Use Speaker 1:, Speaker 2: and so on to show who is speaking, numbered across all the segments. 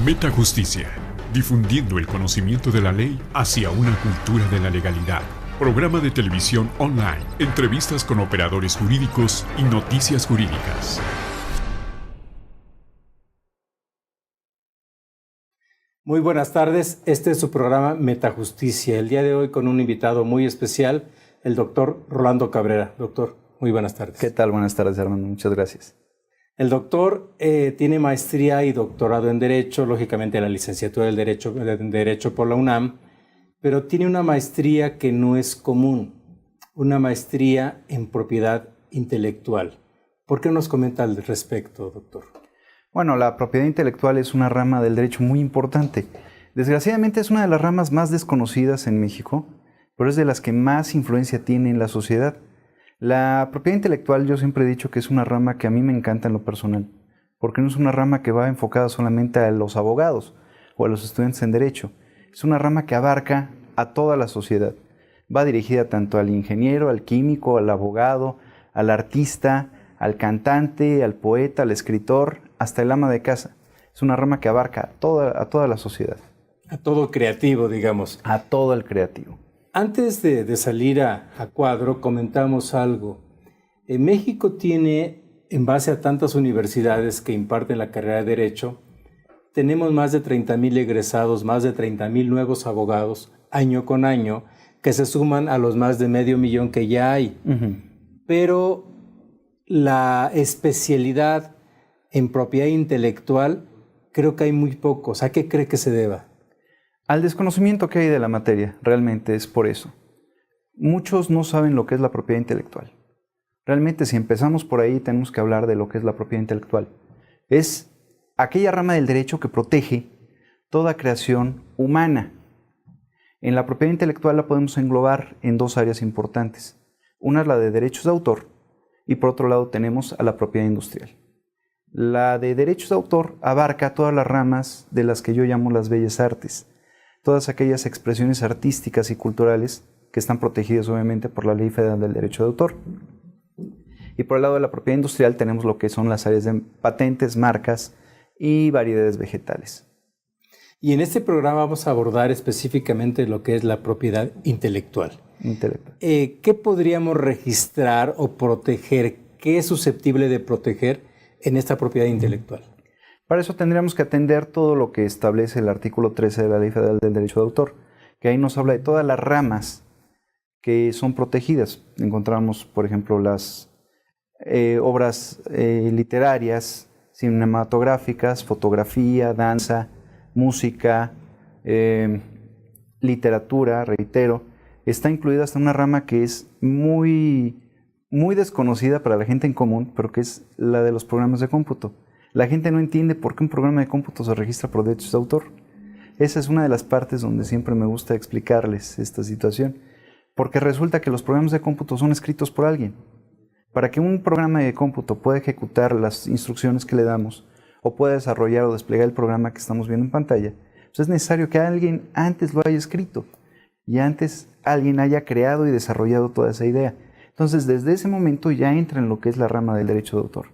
Speaker 1: Metajusticia, difundiendo el conocimiento de la ley hacia una cultura de la legalidad. Programa de televisión online, entrevistas con operadores jurídicos y noticias jurídicas.
Speaker 2: Muy buenas tardes, este es su programa Metajusticia. El día de hoy con un invitado muy especial, el doctor Rolando Cabrera. Doctor, muy buenas tardes.
Speaker 3: ¿Qué tal? Buenas tardes, Armando. Muchas gracias.
Speaker 2: El doctor tiene maestría y doctorado en Derecho, lógicamente la licenciatura del Derecho por la UNAM, pero tiene una maestría que no es común, una maestría en propiedad intelectual. ¿Por qué nos comenta al respecto, doctor?
Speaker 3: Bueno, la propiedad intelectual es una rama del derecho muy importante. Desgraciadamente es una de las ramas más desconocidas en México, pero es de las que más influencia tiene en la sociedad. La propiedad intelectual yo siempre he dicho que es una rama que a mí me encanta en lo personal, porque no es una rama que va enfocada solamente a los abogados o a los estudiantes en derecho. Es una rama que abarca a toda la sociedad. Va dirigida tanto al ingeniero, al químico, al abogado, al artista, al cantante, al poeta, al escritor, hasta el ama de casa. Es una rama que abarca a toda la sociedad.
Speaker 2: A todo creativo, digamos.
Speaker 3: A todo el creativo.
Speaker 2: Antes de salir a cuadro, comentamos algo. México tiene, en base a tantas universidades que imparten la carrera de Derecho, tenemos más de 30,000 egresados, más de 30,000 nuevos abogados, año con año, que se suman a los más de 500,000 que ya hay. Pero la especialidad en propiedad intelectual, creo que hay muy pocos. ¿A qué cree que se deba?
Speaker 3: Al desconocimiento que hay de la materia, realmente es por eso. Muchos no saben lo que es la propiedad intelectual. Realmente, si empezamos por ahí, tenemos que hablar de lo que es la propiedad intelectual. Es aquella rama del derecho que protege toda creación humana. En la propiedad intelectual la podemos englobar en dos áreas importantes. Una es la de derechos de autor y por otro lado tenemos a la propiedad industrial. La de derechos de autor abarca todas las ramas de las que yo llamo las bellas artes. Todas aquellas expresiones artísticas y culturales que están protegidas obviamente por la Ley Federal del Derecho de Autor. Y por el lado de la propiedad industrial tenemos lo que son las áreas de patentes, marcas y variedades vegetales.
Speaker 2: Y en este programa vamos a abordar específicamente lo que es la propiedad intelectual. ¿Qué podríamos registrar o proteger? ¿Qué es susceptible de proteger en esta propiedad intelectual?
Speaker 3: Para eso tendríamos que atender todo lo que establece el artículo 13 de la Ley Federal del Derecho de Autor, que ahí nos habla de todas las ramas que son protegidas. Encontramos, por ejemplo, las obras literarias, cinematográficas, fotografía, danza, música, literatura, reitero. Está incluida hasta una rama que es muy desconocida para la gente en común, pero que es la de los programas de cómputo. La gente no entiende por qué un programa de cómputo se registra por derechos de autor. Esa es una de las partes donde siempre me gusta explicarles esta situación, porque resulta que los programas de cómputo son escritos por alguien. Para que un programa de cómputo pueda ejecutar las instrucciones que le damos, o pueda desarrollar o desplegar el programa que estamos viendo en pantalla, pues es necesario que alguien antes lo haya escrito, y antes alguien haya creado y desarrollado toda esa idea. Entonces, desde ese momento ya entra en lo que es la rama del derecho de autor.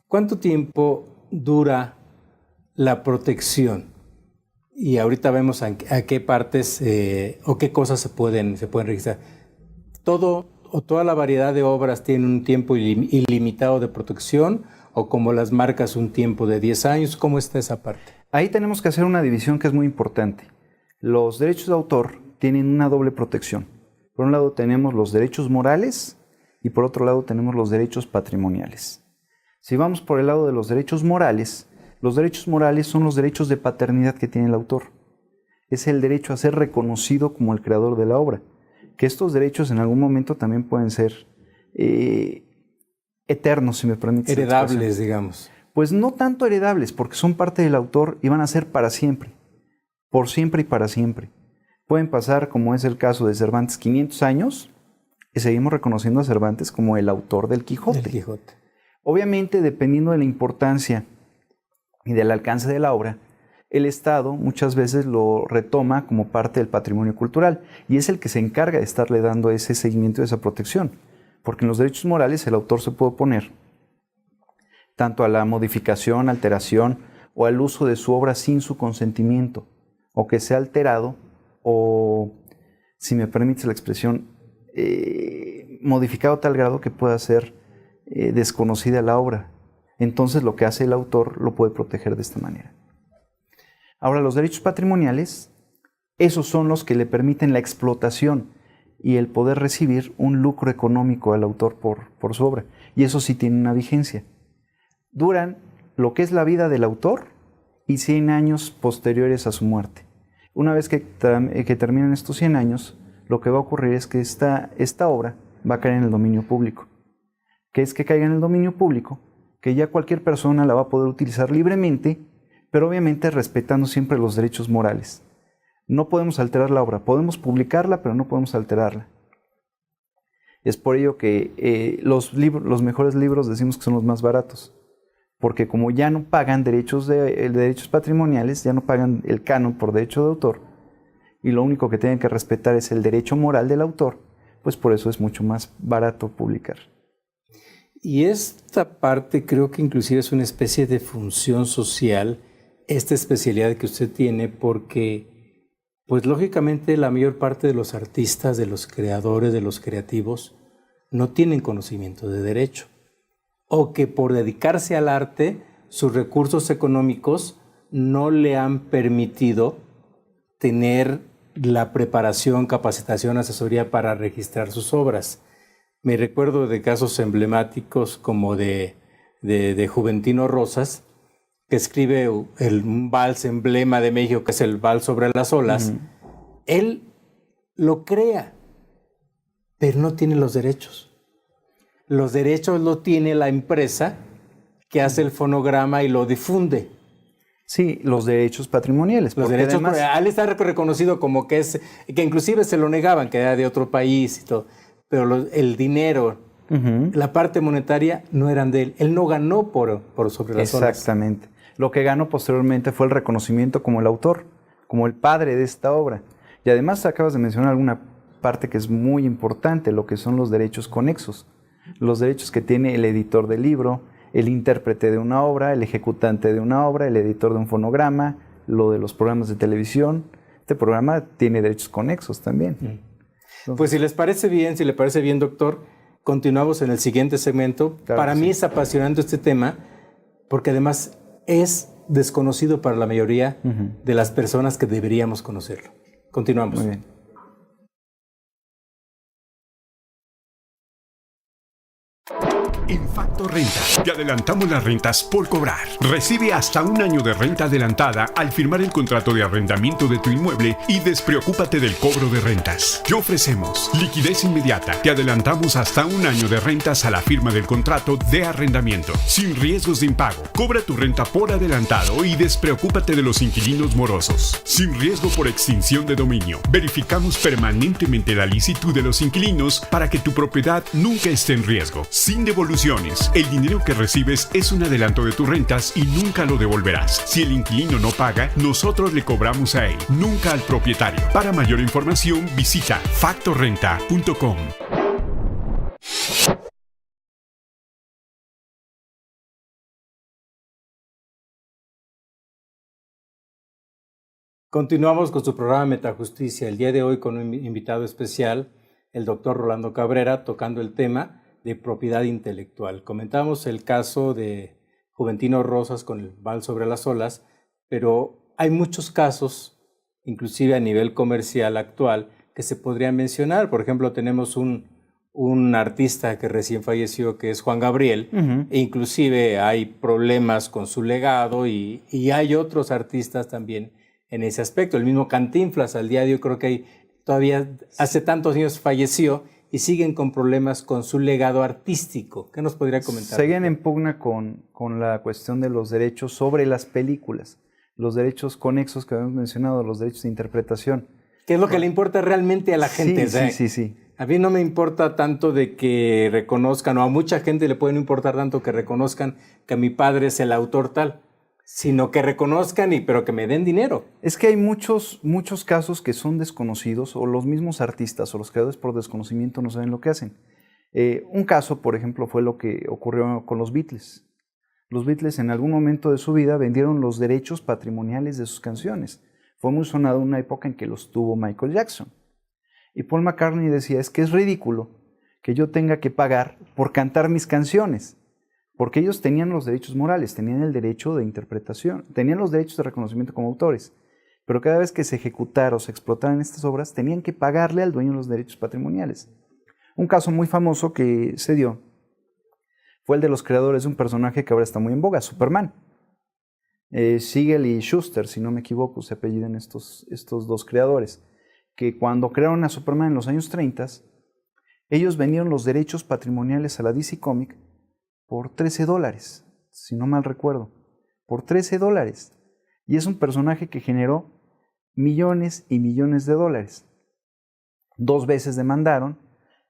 Speaker 2: ¿Cuánto tiempo dura la protección? Y ahorita vemos a qué partes o qué cosas se pueden registrar. Toda la variedad de obras tiene un tiempo ilimitado de protección, o como las marcas un tiempo de 10 años. ¿Cómo está esa parte?
Speaker 3: Ahí tenemos que hacer una división que es muy importante. Los derechos de autor tienen una doble protección. Por un lado tenemos los derechos morales y por otro lado tenemos los derechos patrimoniales. Si vamos por el lado de los derechos morales son los derechos de paternidad que tiene el autor. Es el derecho a ser reconocido como el creador de la obra. Que estos derechos en algún momento también pueden ser eternos, si me permite.
Speaker 2: Heredables, digamos.
Speaker 3: Pues no tanto heredables, porque son parte del autor y van a ser para siempre. Por siempre y para siempre. Pueden pasar, como es el caso de Cervantes, 500 años y seguimos reconociendo a Cervantes como el autor del Quijote. Obviamente, dependiendo de la importancia y del alcance de la obra, el Estado muchas veces lo retoma como parte del patrimonio cultural y es el que se encarga de estarle dando ese seguimiento y esa protección. Porque en los derechos morales el autor se puede oponer tanto a la modificación, alteración o al uso de su obra sin su consentimiento, o que sea alterado, o, si me permites la expresión, modificado a tal grado que pueda ser desconocida la obra. Entonces lo que hace el autor lo puede proteger de esta manera. Ahora, los derechos patrimoniales, esos son los que le permiten la explotación y el poder recibir un lucro económico al autor por su obra. Y eso sí tiene una vigencia. Duran lo que es la vida del autor y 100 años posteriores a su muerte. Una vez que terminan estos 100 años, lo que va a ocurrir es que esta obra va a caer en el dominio público. ¿Qué es que caiga en el dominio público? Que ya cualquier persona la va a poder utilizar libremente, pero obviamente respetando siempre los derechos morales. No podemos alterar la obra, podemos publicarla, pero no podemos alterarla. Es por ello que los mejores libros decimos que son los más baratos, porque como ya no pagan derechos patrimoniales, ya no pagan el canon por derecho de autor, y lo único que tienen que respetar es el derecho moral del autor, pues por eso es mucho más barato publicar.
Speaker 2: Y esta parte creo que inclusive es una especie de función social, esta especialidad que usted tiene, porque pues lógicamente la mayor parte de los artistas, de los creadores, de los creativos, no tienen conocimiento de derecho, o que por dedicarse al arte, sus recursos económicos no le han permitido tener la preparación, capacitación, asesoría para registrar sus obras. Me recuerdo de casos emblemáticos como de Juventino Rosas, que escribe un vals emblema de México, que es el Vals sobre las Olas. Él lo crea, pero no tiene los derechos. Los derechos lo tiene la empresa que hace el fonograma y lo difunde.
Speaker 3: Sí, los derechos patrimoniales.
Speaker 2: Los derechos, además, él está reconocido como que inclusive se lo negaban, que era de otro país y todo. Pero el dinero, la parte monetaria no eran de él. Él no ganó por sobre las olas.
Speaker 3: Exactamente. Lo que ganó posteriormente fue el reconocimiento como el autor, como el padre de esta obra. Y además acabas de mencionar alguna parte que es muy importante, lo que son los derechos conexos. Los derechos que tiene el editor del libro, el intérprete de una obra, el ejecutante de una obra, el editor de un fonograma, lo de los programas de televisión. Este programa tiene derechos conexos también. Entonces,
Speaker 2: pues si le parece bien, doctor, continuamos en el siguiente segmento.
Speaker 3: Claro,
Speaker 2: para mí es apasionante este tema, porque además es desconocido para la mayoría de las personas que deberíamos conocerlo. Continuamos.
Speaker 3: Muy bien.
Speaker 1: En Factor Renta, te adelantamos las rentas por cobrar. Recibe hasta un año de renta adelantada al firmar el contrato de arrendamiento de tu inmueble y despreocúpate del cobro de rentas. Te ofrecemos liquidez inmediata. Te adelantamos hasta un año de rentas a la firma del contrato de arrendamiento, sin riesgos de impago. Cobra tu renta por adelantado y despreocúpate de los inquilinos morosos. Sin riesgo por extinción de dominio. Verificamos permanentemente la licitud de los inquilinos para que tu propiedad nunca esté en riesgo. Sin devolución. El dinero que recibes es un adelanto de tus rentas y nunca lo devolverás. Si el inquilino no paga, nosotros le cobramos a él, nunca al propietario. Para mayor información, visita factorrenta.com.
Speaker 2: Continuamos con su programa Metajusticia. El día de hoy con un invitado especial, el doctor Rolando Cabrera, tocando el tema de propiedad intelectual. Comentamos el caso de Juventino Rosas con el Vals sobre las Olas, pero hay muchos casos, inclusive a nivel comercial actual, que se podrían mencionar. Por ejemplo, tenemos un artista que recién falleció, que es Juan Gabriel, e inclusive hay problemas con su legado y hay otros artistas también en ese aspecto. El mismo Cantinflas, al día de hoy creo que todavía hace tantos años falleció, y siguen con problemas con su legado artístico. ¿Qué nos podría comentar?
Speaker 3: Siguen en pugna con la cuestión de los derechos sobre las películas, los derechos conexos que habíamos mencionado, los derechos de interpretación.
Speaker 2: ¿Qué es lo que le importa realmente a la gente?
Speaker 3: Sí.
Speaker 2: A mí no me importa tanto de que reconozcan, o a mucha gente le puede no importar tanto que reconozcan que mi padre es el autor tal, sino que reconozcan, pero que me den dinero.
Speaker 3: Es que hay muchos casos que son desconocidos, o los mismos artistas o los creadores por desconocimiento no saben lo que hacen. Un caso, por ejemplo, fue lo que ocurrió con los Beatles. Los Beatles en algún momento de su vida vendieron los derechos patrimoniales de sus canciones. Fue muy sonado en una época en que los tuvo Michael Jackson. Y Paul McCartney decía, es que es ridículo que yo tenga que pagar por cantar mis canciones, porque ellos tenían los derechos morales, tenían el derecho de interpretación, tenían los derechos de reconocimiento como autores, pero cada vez que se ejecutara o se explotaran estas obras, tenían que pagarle al dueño los derechos patrimoniales. Un caso muy famoso que se dio fue el de los creadores de un personaje que ahora está muy en boga, Superman. Siegel y Schuster, si no me equivoco, se apellidan estos dos creadores, que cuando crearon a Superman en los años 30, ellos vendieron los derechos patrimoniales a la DC Comics por $13, si no mal recuerdo, por $13. Y es un personaje que generó millones y millones de dólares. 2 veces demandaron,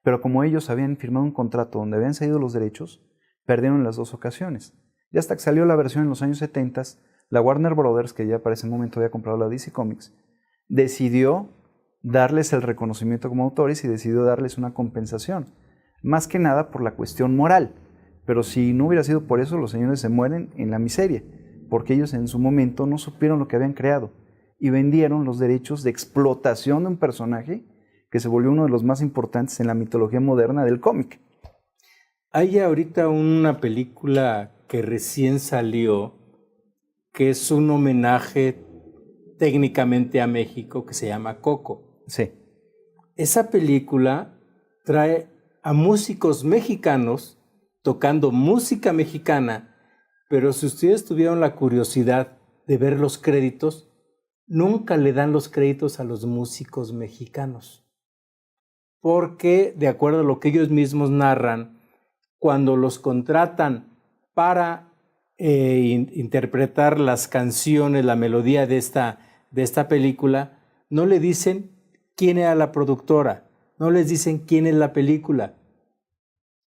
Speaker 3: pero como ellos habían firmado un contrato donde habían cedido los derechos, perdieron las 2 ocasiones. Y hasta que salió la versión en los años 70, la Warner Brothers, que ya para ese momento había comprado la DC Comics, decidió darles el reconocimiento como autores y decidió darles una compensación, más que nada por la cuestión moral. Pero si no hubiera sido por eso, los señores se mueren en la miseria, porque ellos en su momento no supieron lo que habían creado y vendieron los derechos de explotación de un personaje que se volvió uno de los más importantes en la mitología moderna del cómic.
Speaker 2: Hay ahorita una película que recién salió, que es un homenaje técnicamente a México, que se llama Coco.
Speaker 3: Sí.
Speaker 2: Esa película trae a músicos mexicanos tocando música mexicana, pero si ustedes tuvieron la curiosidad de ver los créditos, nunca le dan los créditos a los músicos mexicanos. Porque, de acuerdo a lo que ellos mismos narran, cuando los contratan para interpretar las canciones, la melodía de esta película, no le dicen quién era la productora, no les dicen quién es la película.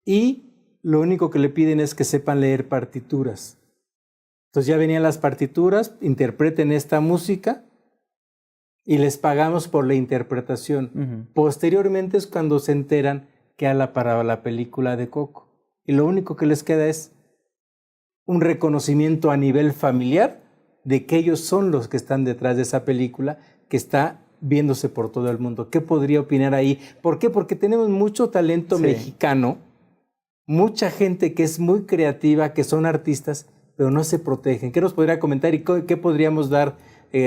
Speaker 2: Y lo único que le piden es que sepan leer partituras. Entonces ya venían las partituras, interpreten esta música y les pagamos por la interpretación. Posteriormente es cuando se enteran que era para la película de Coco. Y lo único que les queda es un reconocimiento a nivel familiar de que ellos son los que están detrás de esa película que está viéndose por todo el mundo. ¿Qué podría opinar ahí? ¿Por qué? Porque tenemos mucho talento mexicano, mucha gente que es muy creativa, que son artistas, pero no se protegen. ¿Qué nos podría comentar y qué podríamos dar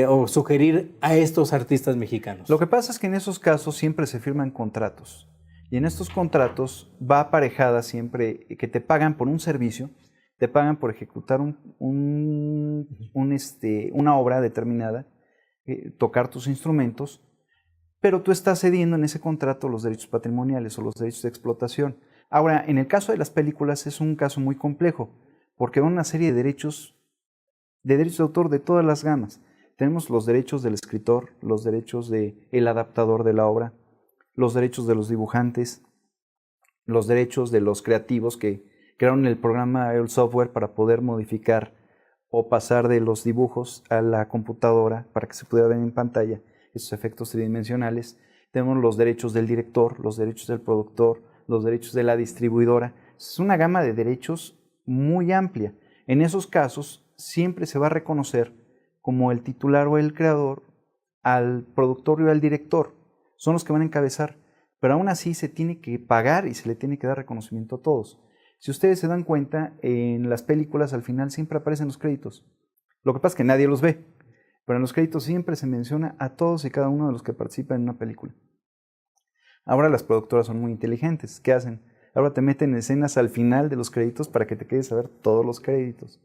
Speaker 2: o sugerir a estos artistas mexicanos?
Speaker 3: Lo que pasa es que en esos casos siempre se firman contratos. Y en estos contratos va aparejada siempre que te pagan por un servicio, te pagan por ejecutar una obra determinada, tocar tus instrumentos, pero tú estás cediendo en ese contrato los derechos patrimoniales o los derechos de explotación. Ahora, en el caso de las películas es un caso muy complejo, porque hay una serie de derechos de autor de todas las gamas. Tenemos los derechos del escritor, los derechos del adaptador de la obra, los derechos de los dibujantes, los derechos de los creativos que crearon el programa, el software para poder modificar o pasar de los dibujos a la computadora para que se pudiera ver en pantalla esos efectos tridimensionales. Tenemos los derechos del director, los derechos del productor, los derechos de la distribuidora. Es una gama de derechos muy amplia. En esos casos siempre se va a reconocer como el titular o el creador al productor y al director. Son los que van a encabezar, pero aún así se tiene que pagar y se le tiene que dar reconocimiento a todos. Si ustedes se dan cuenta, en las películas al final siempre aparecen los créditos. Lo que pasa es que nadie los ve, pero en los créditos siempre se menciona a todos y cada uno de los que participan en una película. Ahora las productoras son muy inteligentes. ¿Qué hacen? Ahora te meten escenas al final de los créditos para que te quedes a ver todos los créditos.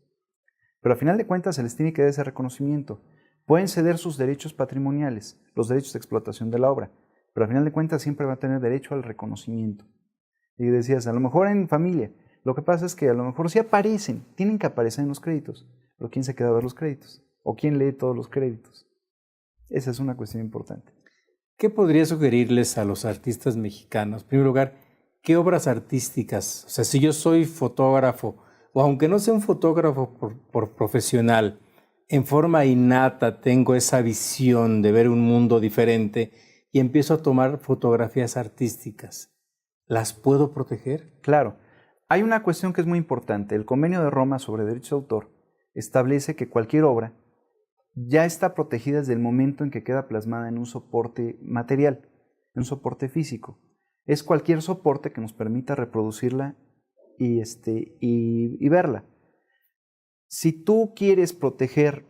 Speaker 3: Pero al final de cuentas se les tiene que dar ese reconocimiento. Pueden ceder sus derechos patrimoniales, los derechos de explotación de la obra, pero al final de cuentas siempre va a tener derecho al reconocimiento. Y decías, a lo mejor en familia, lo que pasa es que a lo mejor sí aparecen, tienen que aparecer en los créditos, pero ¿quién se queda a ver los créditos? ¿O quién lee todos los créditos? Esa es una cuestión importante.
Speaker 2: ¿Qué podría sugerirles a los artistas mexicanos? En primer lugar, ¿qué obras artísticas? O sea, si yo soy fotógrafo, o aunque no sea un fotógrafo por profesional, en forma innata tengo esa visión de ver un mundo diferente y empiezo a tomar fotografías artísticas. ¿Las puedo proteger?
Speaker 3: Claro. Hay una cuestión que es muy importante. El Convenio de Roma sobre Derechos de Autor establece que cualquier obra ya está protegida desde el momento en que queda plasmada en un soporte material, en un soporte físico. Es cualquier soporte que nos permita reproducirla y verla. Si tú quieres proteger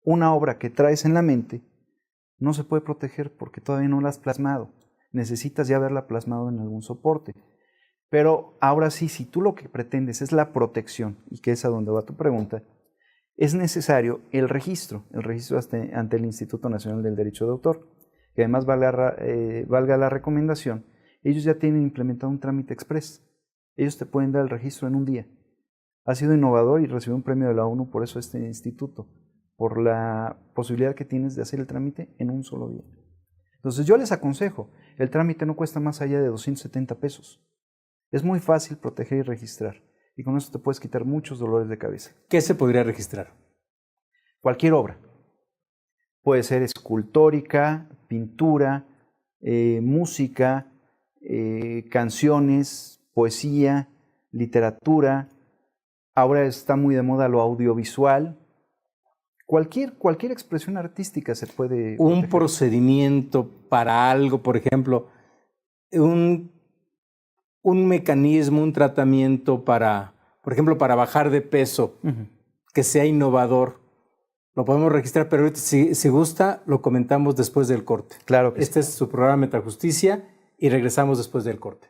Speaker 3: una obra que traes en la mente, no se puede proteger porque todavía no la has plasmado. Necesitas ya haberla plasmado en algún soporte. Pero ahora sí, si tú lo que pretendes es la protección, y que es a donde va tu pregunta, es necesario el registro ante el Instituto Nacional del Derecho de Autor, que además valga la recomendación, ellos ya tienen implementado un trámite express. Ellos te pueden dar el registro en un día. Ha sido innovador y recibió un premio de la ONU por eso este instituto, por la posibilidad que tienes de hacer el trámite en un solo día. Entonces yo les aconsejo, el trámite no cuesta más allá de 270 pesos. Es muy fácil proteger y registrar, y con eso te puedes quitar muchos dolores de cabeza.
Speaker 2: ¿Qué se podría registrar?
Speaker 3: Cualquier obra. Puede ser escultórica, pintura, música, canciones, poesía, literatura. Ahora está muy de moda lo audiovisual. Cualquier expresión artística se puede
Speaker 2: Un
Speaker 3: proteger.
Speaker 2: procedimiento para algo, por ejemplo, un mecanismo, un tratamiento para, por ejemplo, para bajar de peso, que sea innovador. Lo podemos registrar, pero ahorita, si gusta, lo comentamos después del corte.
Speaker 3: Claro que
Speaker 2: Este es su programa Metajusticia y regresamos después del corte.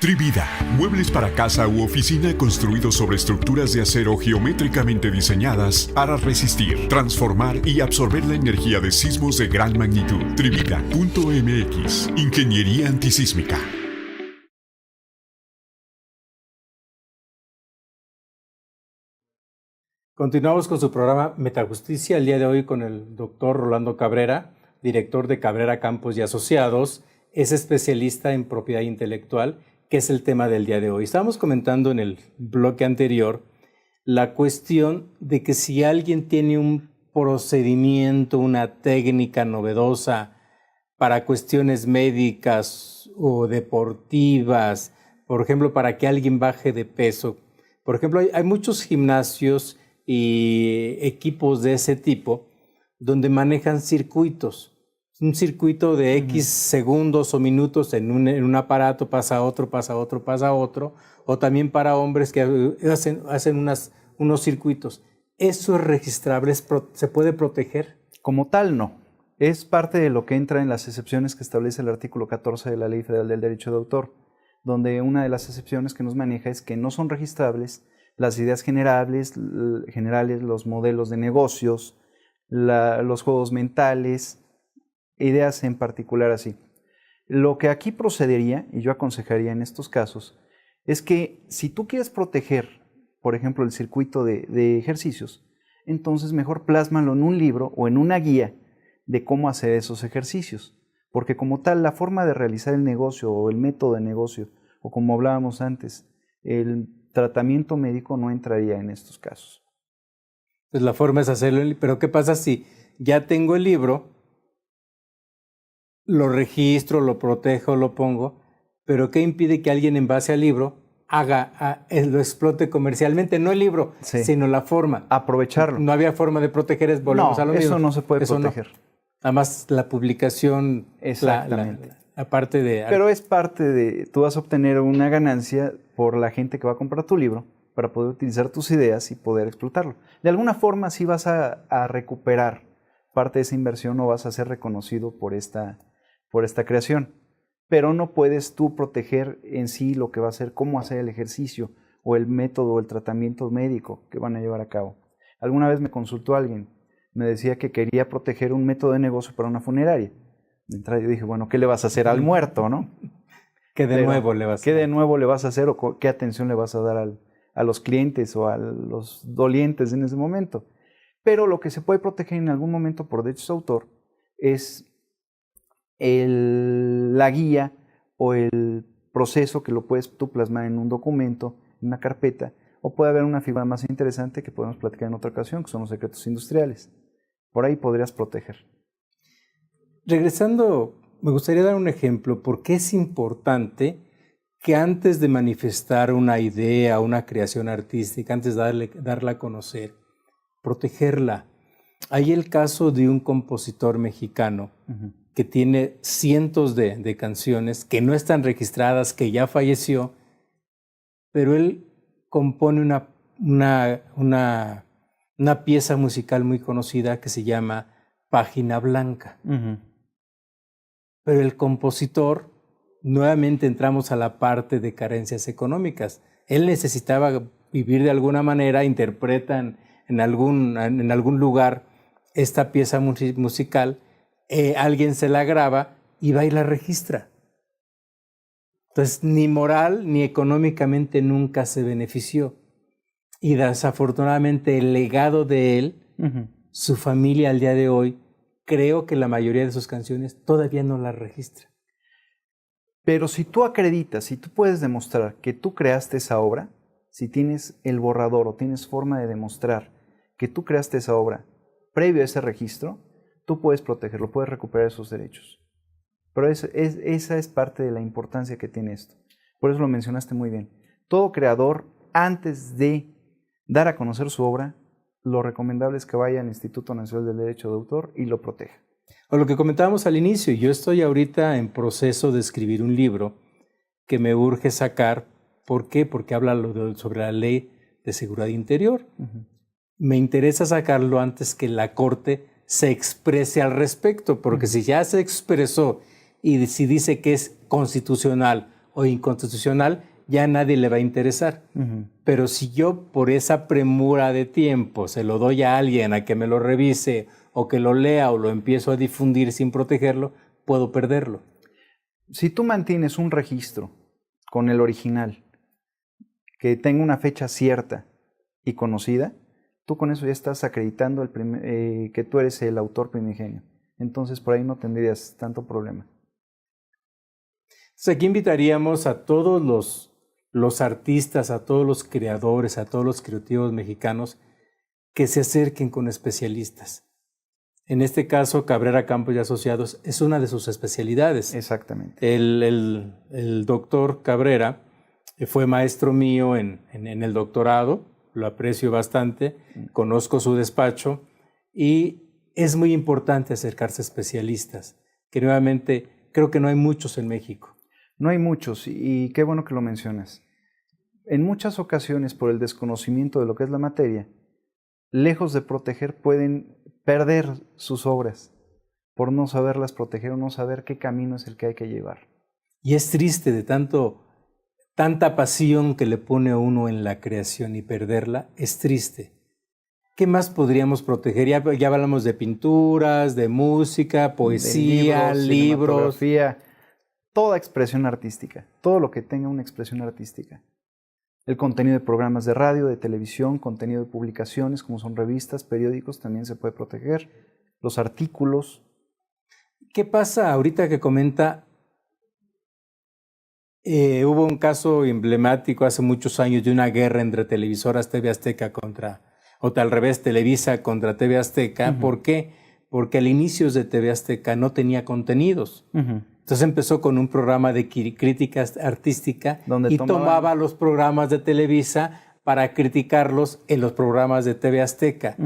Speaker 1: Trivida, muebles para casa u oficina construidos sobre estructuras de acero geométricamente diseñadas para resistir, transformar y absorber la energía de sismos de gran magnitud. Trivida.mx, Ingeniería Antisísmica.
Speaker 2: Continuamos con su programa Metajusticia, el día de hoy con el doctor Rolando Cabrera, director de Cabrera Campos y Asociados, es especialista en propiedad intelectual, que es el tema del día de hoy. Estábamos comentando en el bloque anterior la cuestión de que si alguien tiene un procedimiento, una técnica novedosa para cuestiones médicas o deportivas, por ejemplo, para que alguien baje de peso. Por ejemplo, hay muchos gimnasios y equipos de ese tipo donde manejan circuitos. Un circuito de X segundos o minutos en un aparato, pasa a otro, pasa a otro, pasa a otro, o también para hombres que hacen unos circuitos. ¿Eso es registrable? ¿Se puede proteger?
Speaker 3: Como tal, no. Es parte de lo que entra en las excepciones que establece el artículo 14 de la Ley Federal del Derecho de Autor, donde una de las excepciones que nos maneja es que no son registrables las ideas generales, los modelos de negocios, los juegos mentales, ideas en particular así. Lo que aquí procedería, y yo aconsejaría en estos casos, es que si tú quieres proteger, por ejemplo, el circuito de ejercicios, entonces mejor plásmalo en un libro o en una guía de cómo hacer esos ejercicios. Porque como tal, la forma de realizar el negocio o el método de negocio, o como hablábamos antes, el tratamiento médico no entraría en estos casos.
Speaker 2: Pues la forma es hacerlo, pero ¿qué pasa si ya tengo el libro, lo registro, lo protejo, lo pongo, pero qué impide que alguien en base al libro lo explote comercialmente? No el libro, sino la forma.
Speaker 3: Aprovecharlo.
Speaker 2: No había forma de proteger, volvemos a lo mismo.
Speaker 3: Eso no se puede proteger.
Speaker 2: No. Además, la publicación,
Speaker 3: exactamente.
Speaker 2: La parte de...
Speaker 3: Pero es parte de... Tú vas a obtener una ganancia por la gente que va a comprar tu libro para poder utilizar tus ideas y poder explotarlo. De alguna forma sí vas a recuperar parte de esa inversión o vas a ser reconocido por esta creación. Pero no puedes tú proteger en sí lo que va a ser, cómo hacer el ejercicio o el método o el tratamiento médico que van a llevar a cabo. Alguna vez me consultó alguien, me decía que quería proteger un método de negocio para una funeraria. De entrada yo dije, bueno, ¿qué le vas a hacer al muerto, no?
Speaker 2: ¿Qué de nuevo le vas a hacer?
Speaker 3: ¿Qué de nuevo le vas a hacer o qué atención le vas a dar a los clientes o a los dolientes en ese momento? Pero lo que se puede proteger en algún momento por derechos de autor es la guía o el proceso que lo puedes tú plasmar en un documento, en una carpeta, o puede haber una figura más interesante que podemos platicar en otra ocasión, que son los secretos industriales. Por ahí podrías proteger.
Speaker 2: Regresando me gustaría dar un ejemplo porque es importante que antes de manifestar una idea, una creación artística, antes de darla a conocer, protegerla. Hay el caso de un compositor mexicano que tiene cientos de canciones que no están registradas, que ya falleció, pero él compone una pieza musical muy conocida que se llama Página Blanca. Pero el compositor, nuevamente entramos a la parte de carencias económicas. Él necesitaba vivir de alguna manera, interpretan en algún lugar esta pieza musical, alguien se la graba y va y la registra. Entonces, ni moral ni económicamente nunca se benefició. Y desafortunadamente el legado de él, su familia al día de hoy, creo que la mayoría de sus canciones todavía no las registra.
Speaker 3: Pero si tú acreditas, si tú puedes demostrar que tú creaste esa obra, si tienes el borrador o tienes forma de demostrar que tú creaste esa obra previo a ese registro, tú puedes protegerlo, puedes recuperar esos derechos. Pero esa es parte de la importancia que tiene esto. Por eso lo mencionaste muy bien. Todo creador, antes de dar a conocer su obra, lo recomendable es que vaya al Instituto Nacional del Derecho de Autor y lo proteja.
Speaker 2: O lo que comentábamos al inicio, yo estoy ahorita en proceso de escribir un libro que me urge sacar. ¿Por qué? Porque habla sobre la Ley de Seguridad Interior. Me interesa sacarlo antes que la Corte se exprese al respecto, porque si ya se expresó y si dice que es constitucional o inconstitucional, ya a nadie le va a interesar. Pero si yo por esa premura de tiempo se lo doy a alguien a que me lo revise o que lo lea o lo empiezo a difundir sin protegerlo, puedo perderlo.
Speaker 3: Si tú mantienes un registro con el original que tenga una fecha cierta y conocida, tú con eso ya estás acreditando que tú eres el autor primigenio. Entonces por ahí no tendrías tanto problema.
Speaker 2: Entonces aquí invitaríamos a todos los artistas, a todos los creadores, a todos los creativos mexicanos que se acerquen con especialistas. En este caso, Cabrera Campos y Asociados es una de sus especialidades.
Speaker 3: Exactamente.
Speaker 2: El doctor Cabrera fue maestro mío en el doctorado, lo aprecio bastante, conozco su despacho y es muy importante acercarse a especialistas, que nuevamente creo que no hay muchos en México.
Speaker 3: No hay muchos y qué bueno que lo mencionas. En muchas ocasiones, por el desconocimiento de lo que es la materia, lejos de proteger, pueden perder sus obras por no saberlas proteger o no saber qué camino es el que hay que llevar.
Speaker 2: Y es triste de tanta pasión que le pone a uno en la creación y perderla, es triste. ¿Qué más podríamos proteger? Ya hablamos de pinturas, de música, poesía,
Speaker 3: de
Speaker 2: libros.
Speaker 3: Cinematografía, toda expresión artística, todo lo que tenga una expresión artística. El contenido de programas de radio, de televisión, contenido de publicaciones como son revistas, periódicos, también se puede proteger. Los artículos.
Speaker 2: ¿Qué pasa ahorita que comenta? Hubo un caso emblemático hace muchos años de una guerra entre televisoras TV Azteca al revés, Televisa contra TV Azteca. ¿Por qué? Porque al inicio de TV Azteca no tenía contenidos. Entonces empezó con un programa de crítica artística y tomaba los programas de Televisa para criticarlos en los programas de TV Azteca.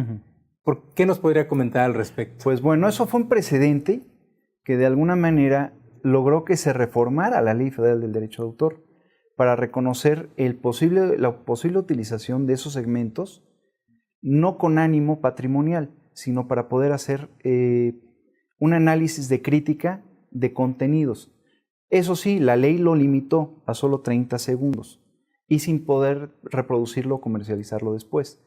Speaker 2: ¿Por qué nos podría comentar al respecto?
Speaker 3: Pues bueno, eso fue un precedente que de alguna manera logró que se reformara la Ley Federal del Derecho de Autor para reconocer la posible utilización de esos segmentos, no con ánimo patrimonial, sino para poder hacer un análisis de crítica de contenidos. Eso sí, la ley lo limitó a solo 30 segundos y sin poder reproducirlo o comercializarlo después.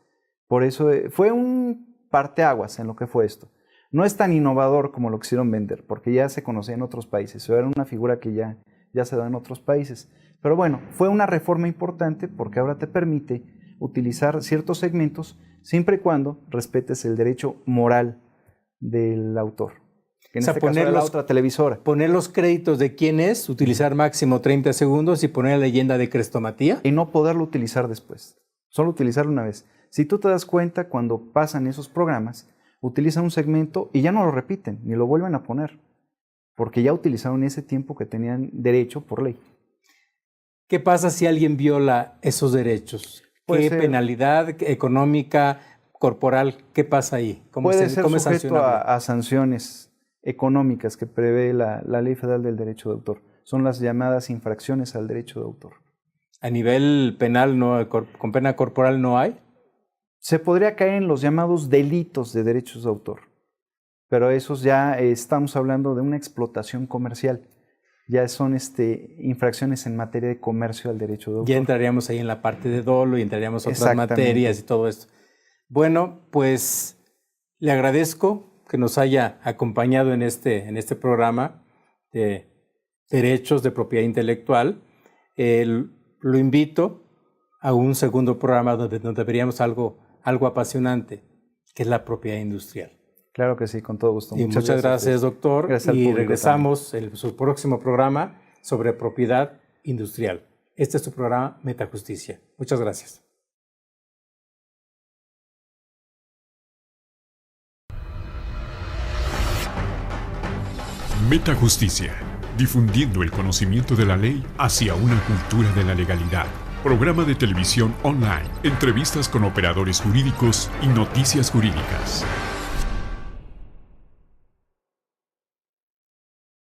Speaker 3: Por eso fue un parteaguas en lo que fue esto. No es tan innovador como lo quisieron vender, porque ya se conocía en otros países, era una figura que ya se da en otros países. Pero bueno, fue una reforma importante porque ahora te permite utilizar ciertos segmentos siempre y cuando respetes el derecho moral del autor. Que en este caso era la otra televisora.
Speaker 2: Poner los créditos de quién es, utilizar máximo 30 segundos y poner la leyenda de crestomatía.
Speaker 3: Y no poderlo utilizar después, solo utilizarlo una vez. Si tú te das cuenta, cuando pasan esos programas, utilizan un segmento y ya no lo repiten, ni lo vuelven a poner. porque ya utilizaron ese tiempo que tenían derecho por ley.
Speaker 2: ¿Qué pasa si alguien viola esos derechos? ¿Qué penalidad económica, corporal, qué pasa ahí?
Speaker 3: Puede ser sujeto a sanciones económicas que prevé la Ley Federal del Derecho de Autor. Son las llamadas infracciones al derecho de autor.
Speaker 2: ¿A nivel penal, con pena corporal, no hay?
Speaker 3: Se podría caer en los llamados delitos de derechos de autor, pero esos ya estamos hablando de una explotación comercial. Ya son infracciones en materia de comercio al derecho de autor.
Speaker 2: Ya entraríamos ahí en la parte de dolo y entraríamos otras materias y todo esto. Bueno, pues le agradezco que nos haya acompañado en este programa de derechos de propiedad intelectual. Lo invito a un segundo programa donde veríamos algo apasionante, que es la propiedad industrial.
Speaker 3: Claro que sí, con todo gusto.
Speaker 2: Y muchas gracias, doctor.
Speaker 3: Gracias al
Speaker 2: y
Speaker 3: público
Speaker 2: regresamos en su próximo programa sobre propiedad industrial. Este es su programa Metajusticia. Muchas gracias.
Speaker 1: Metajusticia, difundiendo el conocimiento de la ley hacia una cultura de la legalidad. Programa de televisión online, entrevistas con operadores jurídicos y noticias jurídicas.